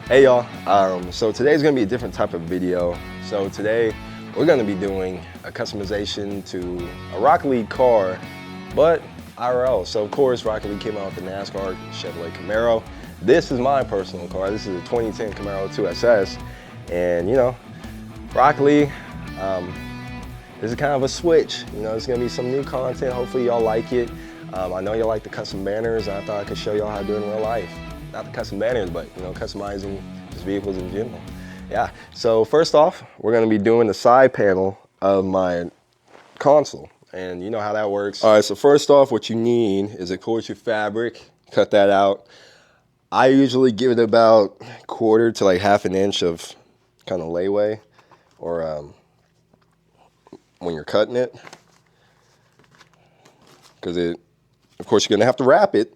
Hey y'all, so today's gonna be a different type of video. So today we're gonna be doing a customization to a Rocket League car, but IRL. So of course Rocket League came out with the NASCAR Chevrolet Camaro. This is my personal car. This is a 2010 Camaro 2SS, and you know, Rocket League, this is kind of a switch. You know, there's gonna be some new content. Hopefully y'all like it. I know y'all like the custom banners. I thought I could show y'all how to do it in real life. Not the custom banners, but you know, customizing just vehicles in general. Yeah, so first off, we're gonna be doing the side panel of my console. And you know how that works. All right, so first off, what you need is of course your fabric. Cut that out. I usually give it about 1/4 to like 1/2 inch of kind of layaway, or when you're cutting it. Because of course you're gonna have to wrap it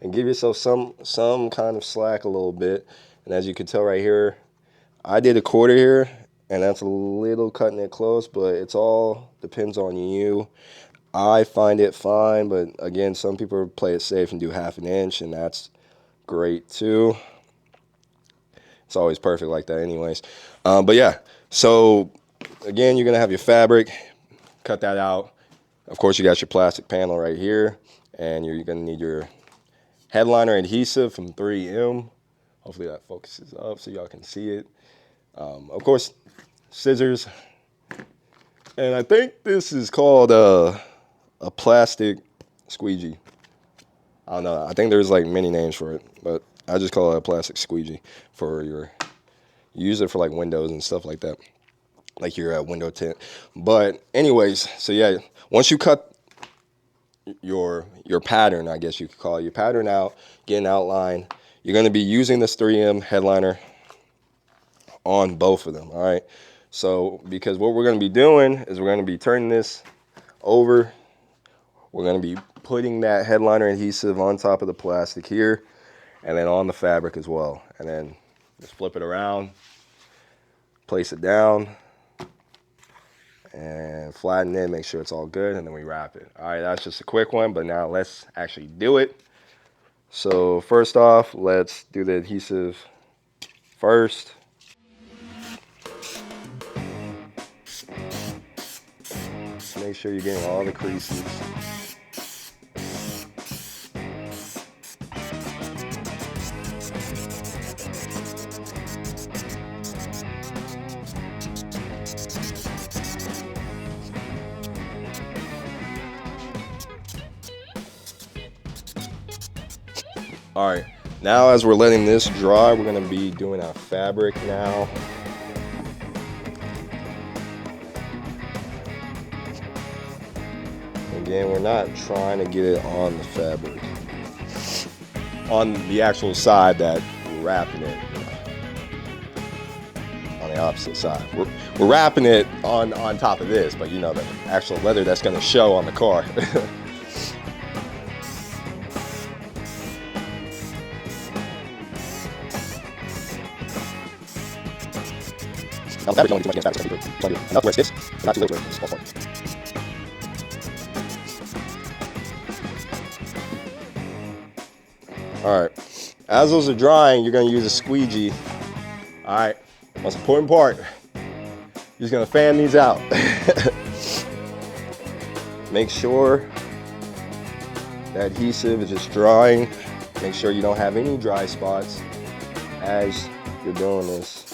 and give yourself some kind of slack a little bit. And as you can tell right here, I did 1/4 here, and that's a little cutting it close, but it's all depends on you. I find it fine, but again, some people play it safe and do 1/2 inch, and that's great too. It's always perfect like that anyways. But yeah, so again, you're gonna have your fabric, cut that out. Of course, you got your plastic panel right here, and you're gonna need your headliner adhesive from 3M. Hopefully that focuses up so y'all can see it. Of course, scissors, and I think this is called a plastic squeegee. I don't know. I think there's like many names for it, but I just call it a plastic squeegee for you use it for like windows and stuff like that, like your window tint. But anyways, so yeah, once you cut your pattern, I guess you could call it your pattern out, get an outline, you're going to be using this 3M headliner on both of them. All right, so because what we're going to be doing is we're going to be turning this over. We're going to be putting that headliner adhesive on top of the plastic here, and then on the fabric as well, and then just flip it around, place it down, and flatten it, make sure it's all good, and then we wrap it. All right, that's just a quick one, but now let's actually do it. So first off, let's do the adhesive first. Make sure you're getting all the creases. All right, now as we're letting this dry, we're gonna be doing our fabric now. Again, we're not trying to get it on the fabric, on the actual side that we're wrapping it, on the opposite side. We're wrapping it on top of this, but you know, the actual leather that's gonna show on the car. Now, the fabric don't need too much against fabric, so you enough where it sticks, but not too little where it's falls apart. All right, as those are drying, you're gonna use a squeegee. All right, most important part, you're just gonna fan these out. Make sure the adhesive is just drying. Make sure you don't have any dry spots as you're doing this.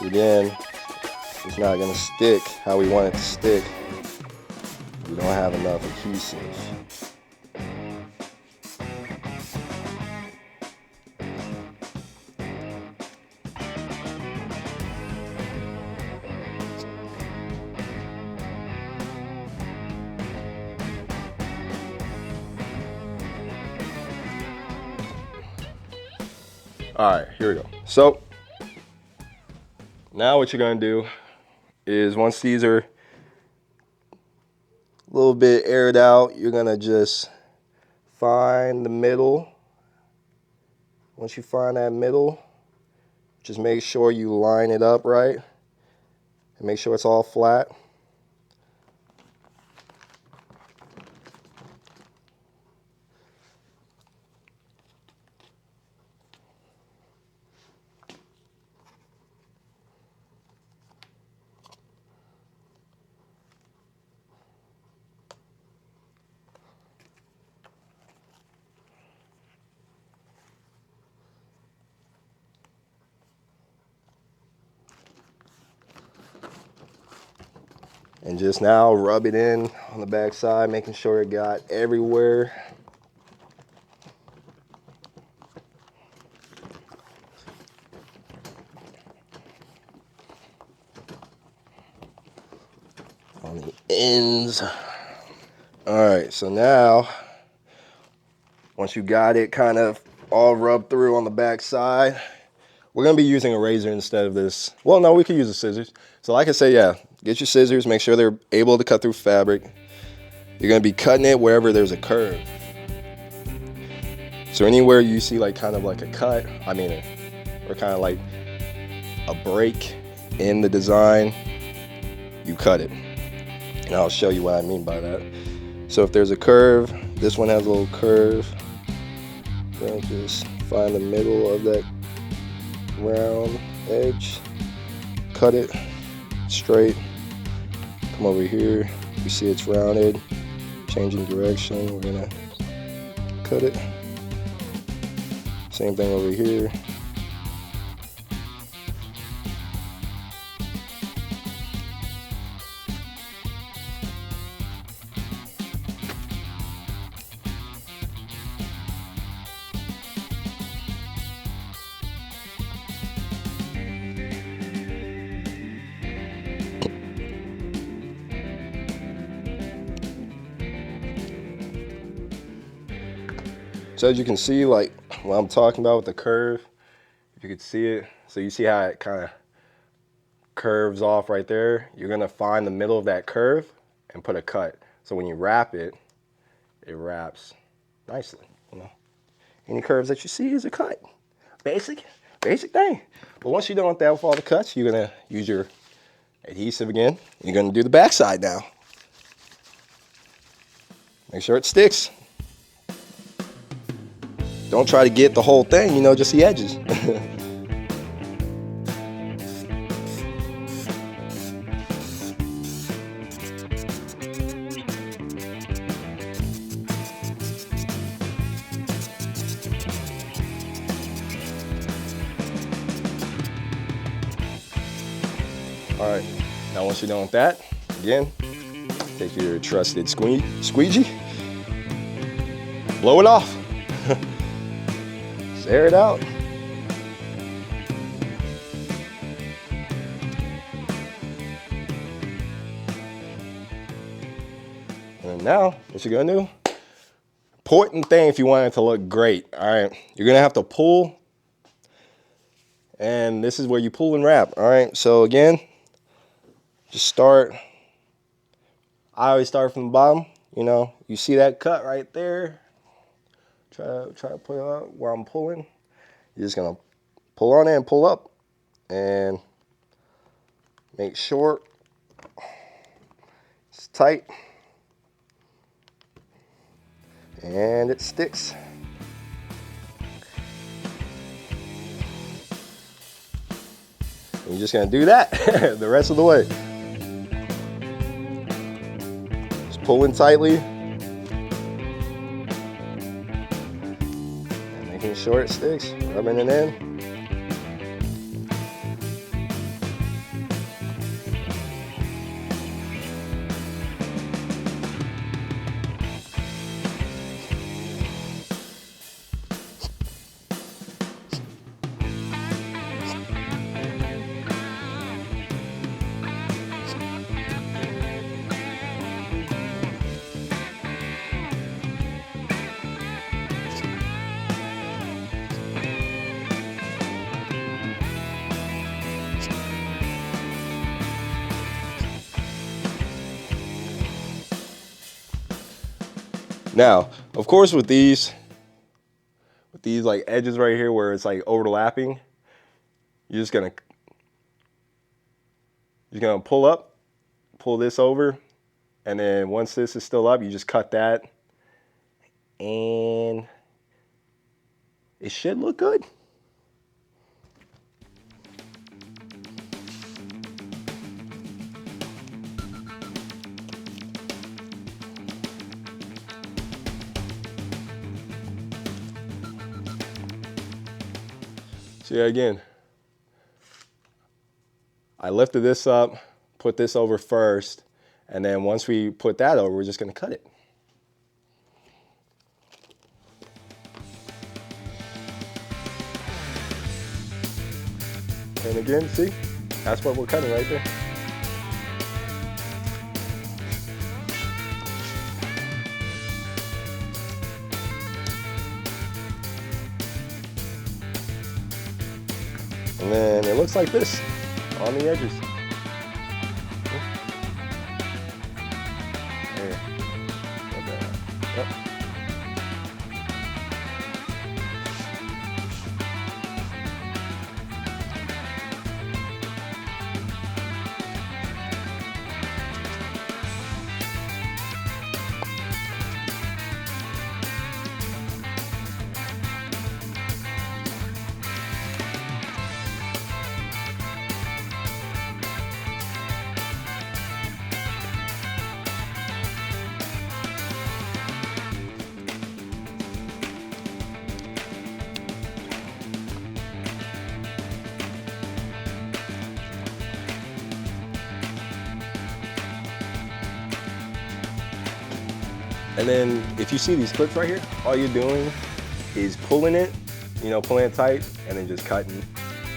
Again, it's not gonna stick how we want it to stick. We don't have enough adhesive. All right, here we go. So now what you're gonna do is once these are a little bit aired out, you're gonna just find the middle. Once you find that middle, just make sure you line it up right and make sure it's all flat. And just now rub it in on the back side, making sure it got everywhere. On the ends. All right, so now, once you got it kind of all rubbed through on the back side, we're gonna be using a razor instead of this. Well, no, we could use the scissors. So like I said, yeah, get your scissors, make sure they're able to cut through fabric. You're gonna be cutting it wherever there's a curve. So anywhere you see like kind of like a cut, or kind of like a break in the design, you cut it. And I'll show you what I mean by that. So if there's a curve, this one has a little curve, then just find the middle of that round edge, cut it straight, come over here, you see it's rounded, changing direction, we're gonna cut it. Same thing over here. So as you can see, like what I'm talking about with the curve, if you could see it, so you see how it kind of curves off right there. You're gonna find the middle of that curve and put a cut. So when you wrap it, it wraps nicely. You know, any curves that you see is a cut. Basic thing. But once you're done with that, with all the cuts, you're gonna use your adhesive again. You're gonna do the back side now. Make sure it sticks. Don't try to get the whole thing, you know, just the edges. All right, now once you're done with that, again, take your trusted squeegee, blow it off. Air it out. And now, what you're gonna do? Important thing if you want it to look great, all right? You're gonna have to pull, and this is where you pull and wrap, all right? So again, just start. I always start from the bottom, you know? You see that cut right there? Try to pull it out while I'm pulling. You're just gonna pull on it and pull up and make sure it's tight and it sticks. And you're just gonna do that the rest of the way. Just pull in tightly. Making sure it sticks, rubbing it in. Now, of course, with these like edges right here where it's like overlapping, you're gonna pull this over, and then once this is still up, you just cut that, and it should look good. So yeah, again, I lifted this up, put this over first, And then once we put that over, we're just gonna cut it. And again, see, that's what we're cutting right there. And then it looks like this on the edges. There. Yep. And then if you see these clips right here, all you're doing is pulling it, you know, pulling it tight, and then just cutting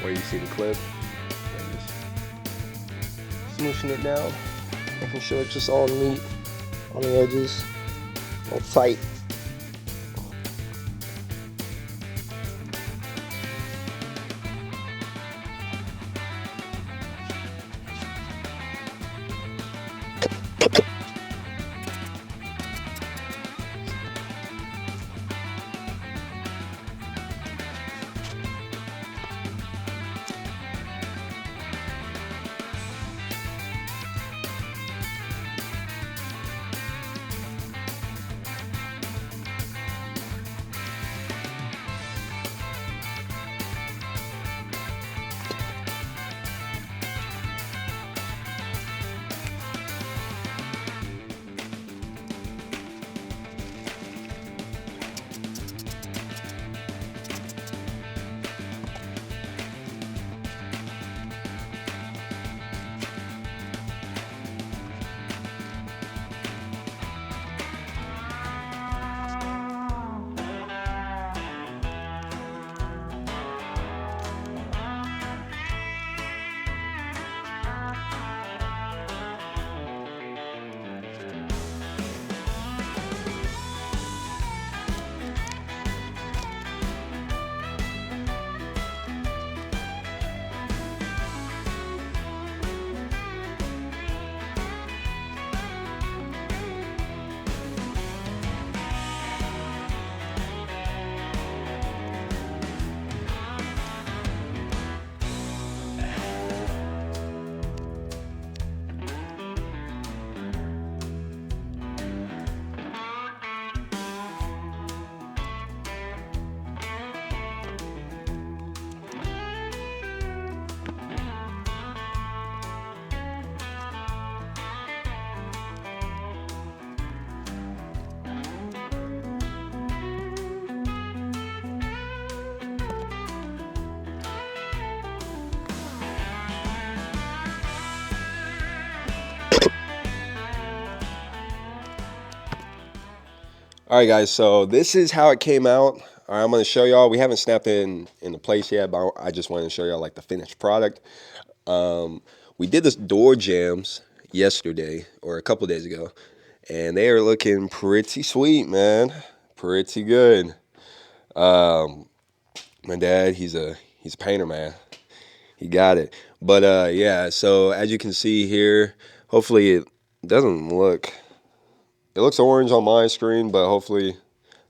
where you see the clip. And just smooshing it down, making sure it's just all neat on the edges, all tight. All right, guys, so this is how it came out. All right, I'm going to show y'all. We haven't snapped it in the place yet, but I just wanted to show y'all like the finished product. We did this door jams yesterday or a couple days ago, and they are looking pretty sweet, man. Pretty good. My dad, he's a painter, man. He got it. But yeah, so as you can see here, hopefully it doesn't look... It looks orange on my screen, but hopefully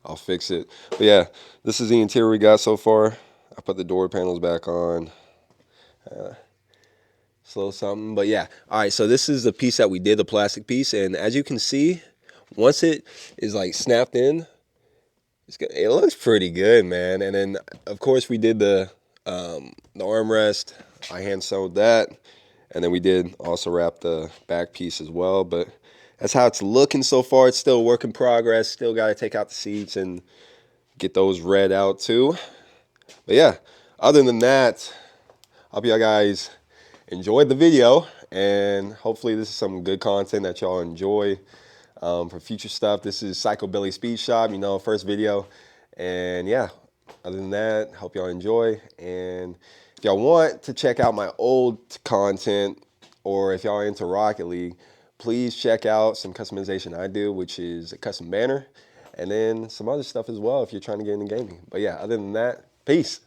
I'll fix it. But yeah, this is the interior we got so far. I put the door panels back on. Slow something, but yeah. All right, so this is the piece that we did, the plastic piece. And as you can see, once it is like snapped in, it looks pretty good, man. And then, of course, we did the armrest. I hand sewed that. And then we did also wrap the back piece as well. But that's how it's looking so far. It's still a work in progress. Still got to take out the seats and get those red out too. But yeah, other than that, I hope y'all guys enjoyed the video. And hopefully this is some good content that y'all enjoy. For future stuff, this is Psycho Billy Speed Shop, first video. And yeah, other than that, hope y'all enjoy. And if y'all want to check out my old content, or if y'all are into Rocket League, please check out some customization I do, which is a custom banner, and then some other stuff as well if you're trying to get into gaming. But yeah, other than that, peace.